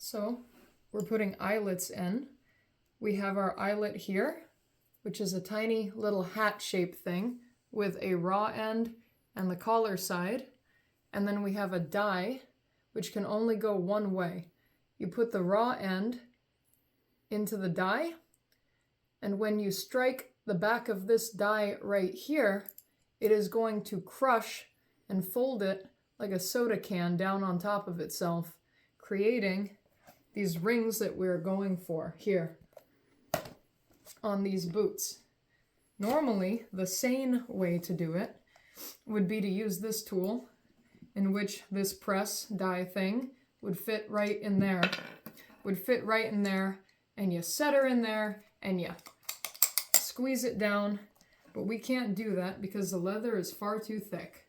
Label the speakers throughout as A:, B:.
A: So we're putting eyelets in. We have our eyelet here, which is a tiny little hat-shaped thing with a raw end and the collar side. And then we have a die, which can only go one way. You put the raw end into the die, and when you strike the back of this die right here, it is going to crush and fold it like a soda can down on top of itself, creating these rings that we're going for here on these boots. Normally, the sane way to do it would be to use this tool, in which this press die thing would fit right in there. And you set her in there and you squeeze it down, but we can't do that because the leather is far too thick.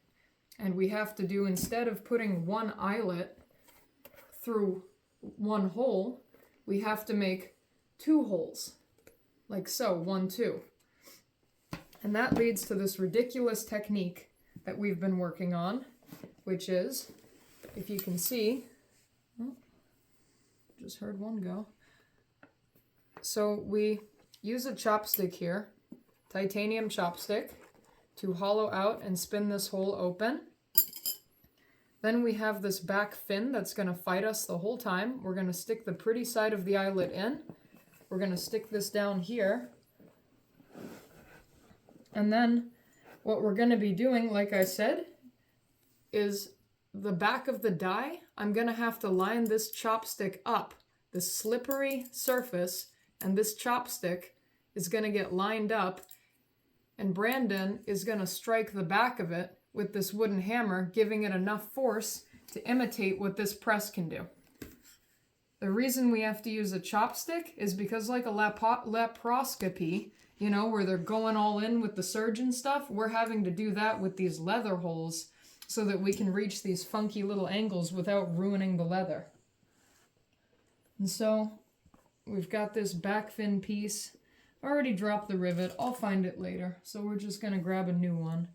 A: And we have to do, instead of putting one eyelet through one hole, we have to make two holes, like so, 1, 2. And that leads to this ridiculous technique that we've been working on, which is, if you can see, oh, just heard one go. So we use a chopstick here, titanium chopstick, to hollow out and spin this hole open. Then we have this back fin that's going to fight us the whole time. We're going to stick the pretty side of the eyelet in. We're going to stick this down here. And then what we're going to be doing, like I said, is the back of the die, I'm going to have to line this chopstick up, the slippery surface, and this chopstick is going to get lined up, and Brandon is going to strike the back of it with this wooden hammer, giving it enough force to imitate what this press can do. The reason we have to use a chopstick is because, like a laparoscopy, you know, where they're going all in with the surgeon stuff, we're having to do that with these leather holes so that we can reach these funky little angles without ruining the leather. And so we've got this back fin piece. I already dropped the rivet. I'll find it later. So we're just going to grab a new one.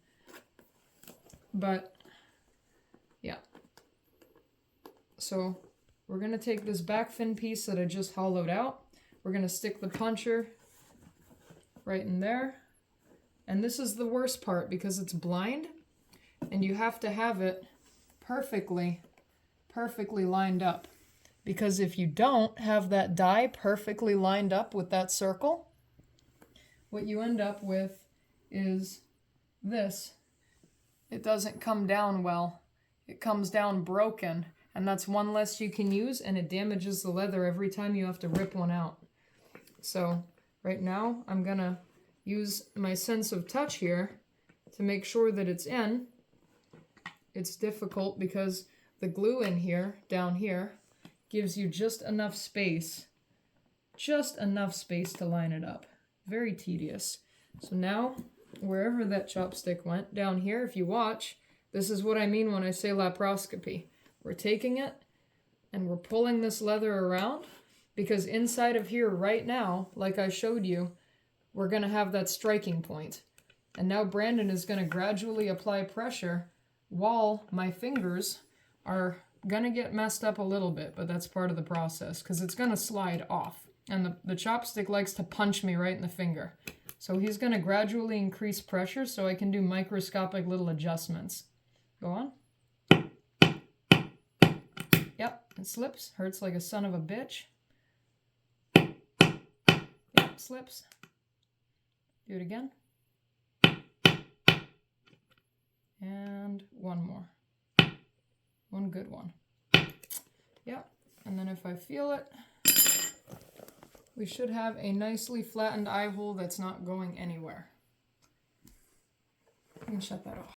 A: But yeah. So we're going to take this back fin piece that I just hollowed out. We're going to stick the puncher right in there. And this is the worst part because it's blind and you have to have it perfectly lined up. Because if you don't have that die perfectly lined up with that circle, what you end up with is this. It doesn't come down well. It comes down broken, and that's one less you can use, and it damages the leather every time you have to rip one out. So right now I'm gonna use my sense of touch here to make sure that it's in. It's difficult because the glue in here, down here, gives you just enough space to line it up. Very tedious. So now, wherever that chopstick went, down here, if you watch, this is what I mean when I say laparoscopy. We're taking it and we're pulling this leather around because inside of here right now, like I showed you, we're going to have that striking point. And now Brandon is going to gradually apply pressure while my fingers are going to get messed up a little bit, but that's part of the process because it's going to slide off. And the chopstick likes to punch me right in the finger. So he's going to gradually increase pressure so I can do microscopic little adjustments. Go on. Yep, it slips. Hurts like a son of a bitch. Yep, slips. Do it again. And one more. One good one. Yep, and then if I feel it, we should have a nicely flattened eye hole that's not going anywhere. You can shut that off.